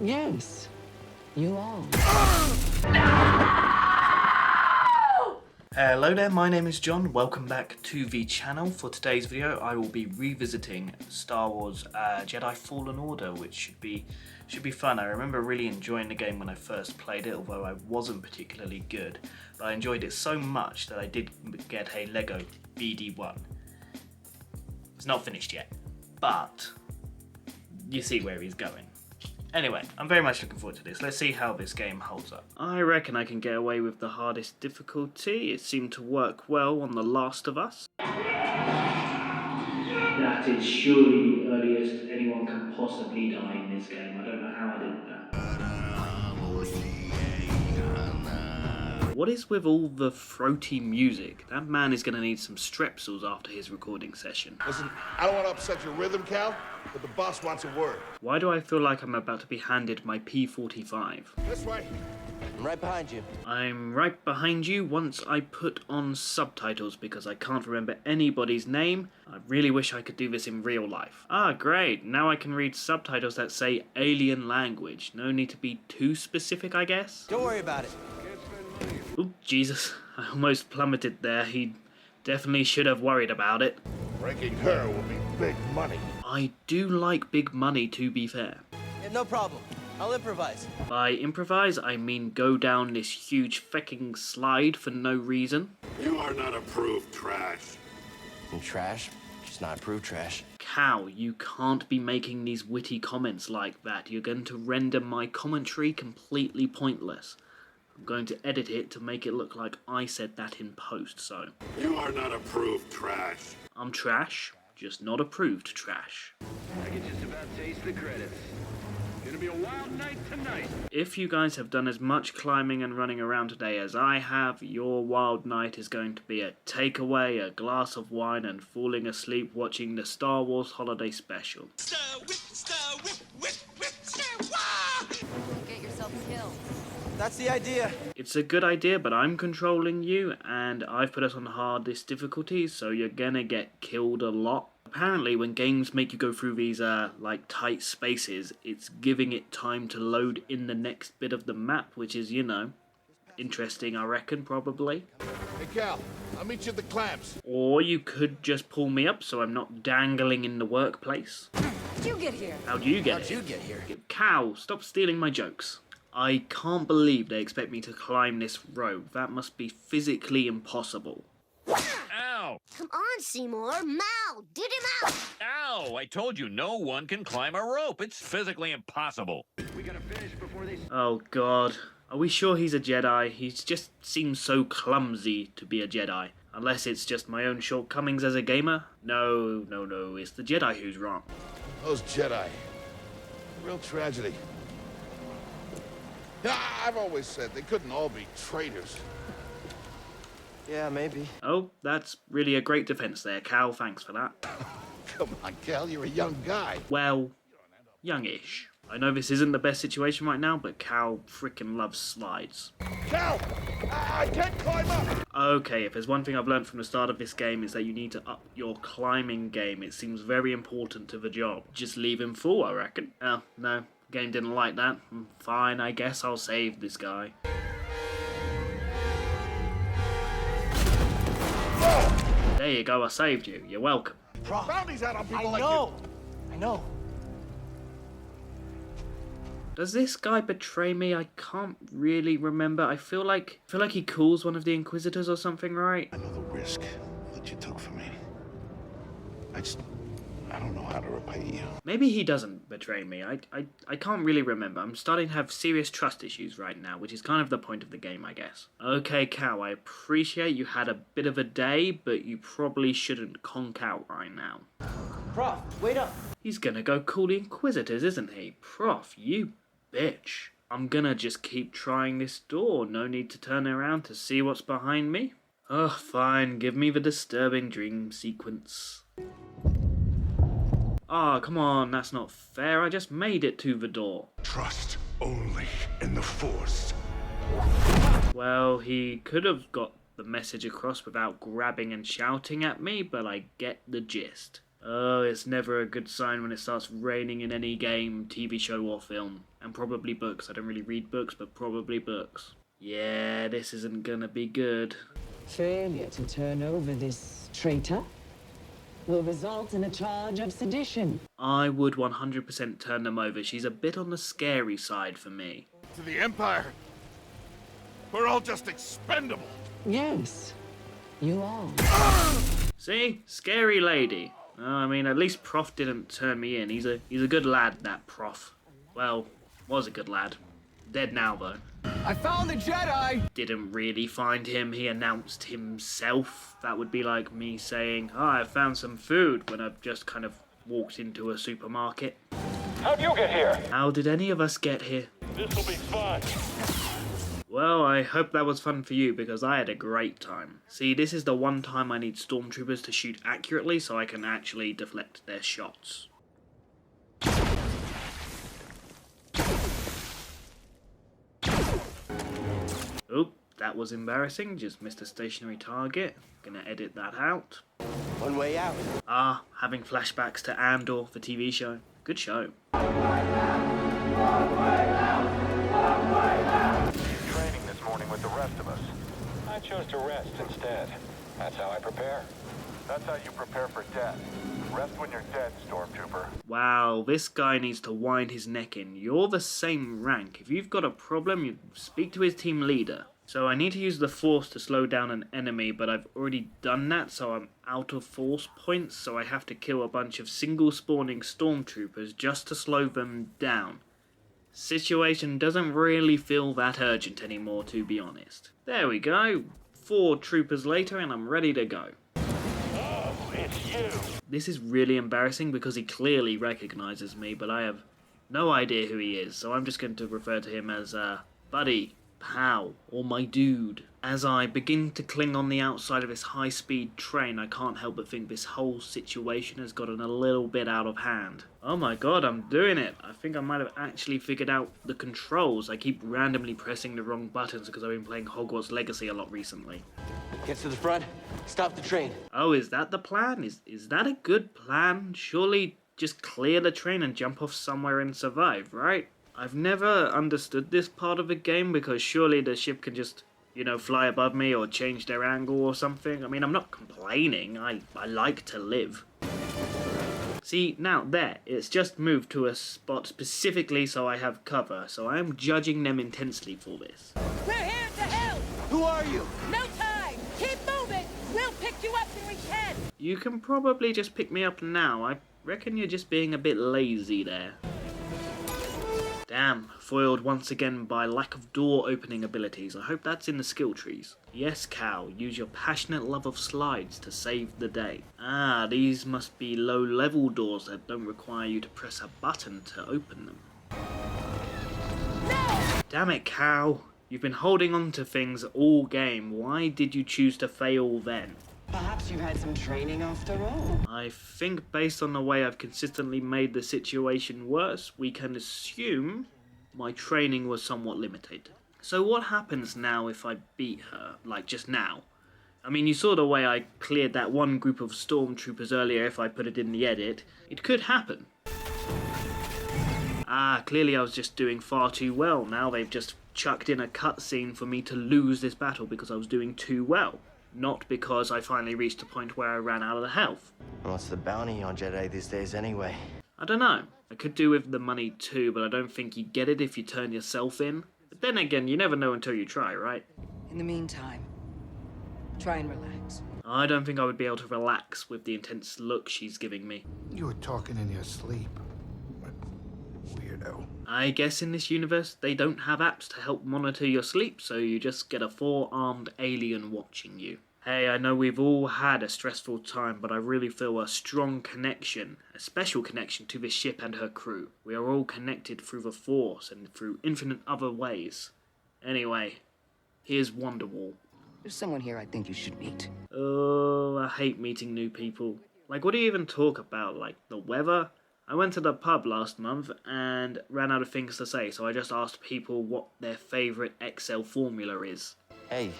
Yes, you are. Hello there, my name is John. Welcome back to the channel. For today's video, I will be revisiting Star Wars Jedi Fallen Order, which should be fun. I remember really enjoying the game when I first played it, although I wasn't particularly good. But I enjoyed it so much that I did get a Lego BD1. It's not finished yet, but you see where he's going. Anyway, I'm very much looking forward to this. Let's see how this game holds up. I reckon I can get away with the hardest difficulty. It seemed to work well on The Last of Us. That is surely the earliest anyone can possibly die in this game. I don't know how I did that. What is with all the throaty music? That man is going to need some strepsils after his recording session. Listen, I don't want to upset your rhythm, Cal, but the boss wants a word. Why do I feel like I'm about to be handed my P45? This way. I'm right behind you. I'm right behind you once I put on subtitles because I can't remember anybody's name. I really wish I could do this in real life. Ah, great. Now I can read subtitles that say alien language. No need to be too specific, I guess. Don't worry about it. Oh, Jesus. I almost plummeted there. He definitely should have worried about it. Breaking her will be big money. I do like big money, to be fair. Yeah, no problem. I'll improvise. By improvise, I mean go down this huge fecking slide for no reason. You are not approved trash. I'm trash, just not approved trash. Cal, you can't be making these witty comments like that. You're going to render my commentary completely pointless. I'm going to edit it to make it look like I said that in post, so... You are not approved trash. I'm trash, just not approved trash. I can just about taste the credits. Gonna be a wild night tonight. If you guys have done as much climbing and running around today as I have, your wild night is going to be a takeaway, a glass of wine, and falling asleep watching the Star Wars Holiday Special. Get yourself killed. That's the idea. It's a good idea, but I'm controlling you, and I've put us on hardest difficulty, so you're gonna get killed a lot. Apparently, when games make you go through these, like, tight spaces, it's giving it time to load in the next bit of the map, which is, you know, interesting, I reckon, probably. Hey, Cal, I'll meet you at the clamps. Or you could just pull me up so I'm not dangling in the workplace. How'd you get here? How'd you get How'd you get here? Cow, stop stealing my jokes. I can't believe they expect me to climb this rope. That must be physically impossible. Ow! Come on, Seymour. Mal, dig him out. Ow! I told you no one can climb a rope. It's physically impossible. We gotta finish before they... Oh god. Are we sure he's a Jedi? He just seems so clumsy to be a Jedi. Unless it's just my own shortcomings as a gamer. No, it's the Jedi who's wrong. Those Jedi. Real tragedy. Yeah, I've always said they couldn't all be traitors. Yeah, maybe. Oh, that's really a great defense there, Cal. Thanks for that. Come on, Cal, you're a young guy. Well, youngish. I know this isn't the best situation right now, but Cal frickin' loves slides. Cal! I can't climb up! Okay, if there's one thing I've learned from the start of this game is that you need to up your climbing game. It seems very important to the job. Just leave him full, I reckon. Oh, no. Game didn't like that. Fine, I guess I'll save this guy. There you go, I saved you. You're welcome. Bounties out on people like I know. Does this guy betray me? I can't really remember. I feel like he calls one of the Inquisitors or something, right? I know the risk that you took for me. I don't know how to repay you. Maybe he doesn't betray me. I can't really remember. I'm starting to have serious trust issues right now, which is kind of the point of the game, I guess. Okay, Cal, I appreciate you had a bit of a day, but you probably shouldn't conk out right now. Prof, wait up. He's gonna go call the Inquisitors, isn't he? Prof, you bitch. I'm gonna just keep trying this door. No need to turn around to see what's behind me. Oh, fine. Give me the disturbing dream sequence. Ah, come on, that's not fair. I just made it to the door. Trust only in the Force. Well, he could have got the message across without grabbing and shouting at me, but I get the gist. Oh, it's never a good sign when it starts raining in any game, TV show or film. And probably books. I don't really read books, but probably books. Yeah, this isn't gonna be good. Failure to turn over this traitor will result in a charge of sedition. I would 100% turn them over. She's a bit on the scary side for me. To the Empire, we're all just expendable. Yes, you are. See? Scary lady. Oh, I mean, at least Prof didn't turn me in. He's a good lad, that Prof. Well, was a good lad. Dead now, though. I found the Jedi! Didn't really find him. He announced himself. That would be like me saying, oh, I found some food when I've just kind of walked into a supermarket. How'd you get here? How did any of us get here? This'll be fun. Well, I hope that was fun for you, because I had a great time. See, this is the one time I need stormtroopers to shoot accurately so I can actually deflect their shots. Oop, that was embarrassing. Just missed a stationary target. Gonna edit that out. One way out. Ah, having flashbacks to Andor, the TV show. Good show. Training this morning with the rest of us. I chose to rest instead. That's how I prepare. That's how you prepare for death. Rest when you're dead, Stormtrooper. Wow, this guy needs to wind his neck in. You're the same rank. If you've got a problem, you speak to his team leader. So I need to use the Force to slow down an enemy, but I've already done that, so I'm out of Force points, so I have to kill a bunch of single spawning Stormtroopers just to slow them down. Situation doesn't really feel that urgent anymore, to be honest. There we go. 4 troopers later and I'm ready to go. Oh, it's you. This is really embarrassing because he clearly recognizes me, but I have no idea who he is, so I'm just going to refer to him as, buddy, pal, or my dude. As I begin to cling on the outside of this high-speed train, I can't help but think this whole situation has gotten a little bit out of hand. Oh my god, I'm doing it! I think I might have actually figured out the controls. I keep randomly pressing the wrong buttons because I've been playing Hogwarts Legacy a lot recently. Get to the front, stop the train. Oh, is that the plan? Is that a good plan? Surely just clear the train and jump off somewhere and survive, right? I've never understood this part of the game because surely the ship can just, you know, fly above me or change their angle or something. I mean, I'm not complaining. I like to live. See, now there, it's just moved to a spot specifically so I have cover, so I am judging them intensely for this. We're here to help! Who are you? No time! Keep moving! We'll pick you up when we can! You can probably just pick me up now. I reckon you're just being a bit lazy there. Damn, foiled once again by lack of door opening abilities. I hope that's in the skill trees. Yes, Cal, use your passionate love of slides to save the day. Ah, these must be low-level doors that don't require you to press a button to open them. No! Damn it, Cal. You've been holding on to things all game. Why did you choose to fail then? Perhaps you had some training after all. I think based on the way I've consistently made the situation worse, we can assume my training was somewhat limited. So what happens now if I beat her, like just now? I mean, you saw the way I cleared that one group of stormtroopers earlier if I put it in the edit. It could happen. Ah, clearly I was just doing far too well. Now they've just chucked in a cutscene for me to lose this battle because I was doing too well. Not because I finally reached a point where I ran out of the health. What's the bounty on Jedi these days anyway? I don't know. I could do with the money too, but I don't think you get it if you turn yourself in. But then again, you never know until you try, right? In the meantime, try and relax. I don't think I would be able to relax with the intense look she's giving me. You were talking in your sleep. Weirdo. I guess in this universe, they don't have apps to help monitor your sleep, so you just get a 4-armed alien watching you. Hey, I know we've all had a stressful time, but I really feel a strong connection, a special connection to this ship and her crew. We are all connected through the Force and through infinite other ways. Anyway, here's Wonderwall. There's someone here I think you should meet. Oh, I hate meeting new people. Like, what do you even talk about? Like, the weather? I went to the pub last month and ran out of things to say, so I just asked people what their favourite Excel formula is. Hey,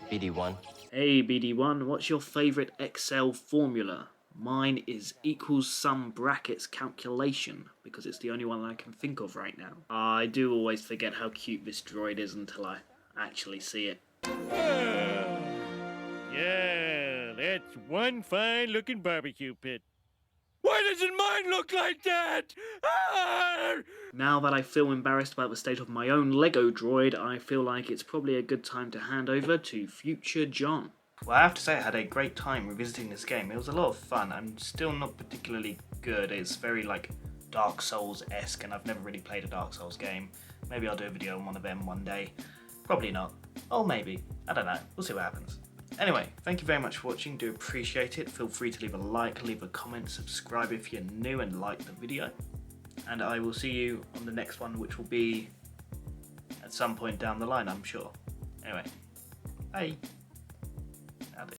BD1. Hey, BD1, what's your favourite Excel formula? Mine is equals sum brackets calculation, because it's the only one I can think of right now. I do always forget how cute this droid is until I actually see it. Yeah, that's one fine-looking barbecue pit. Why doesn't mine look like that? Now that I feel embarrassed about the state of my own Lego droid, I feel like it's probably a good time to hand over to future John. Well, I have to say I had a great time revisiting this game. It was a lot of fun. I'm still not particularly good. It's very like Dark Souls-esque, and I've never really played a Dark Souls game. Maybe I'll do a video on one of them one day. Probably not. Or maybe. I don't know. We'll see what happens. Anyway, thank you very much for watching. Do appreciate it. Feel free to leave a like, leave a comment, subscribe if you're new and like the video. And I will see you on the next one, which will be at some point down the line, I'm sure. Anyway, bye. Howdy.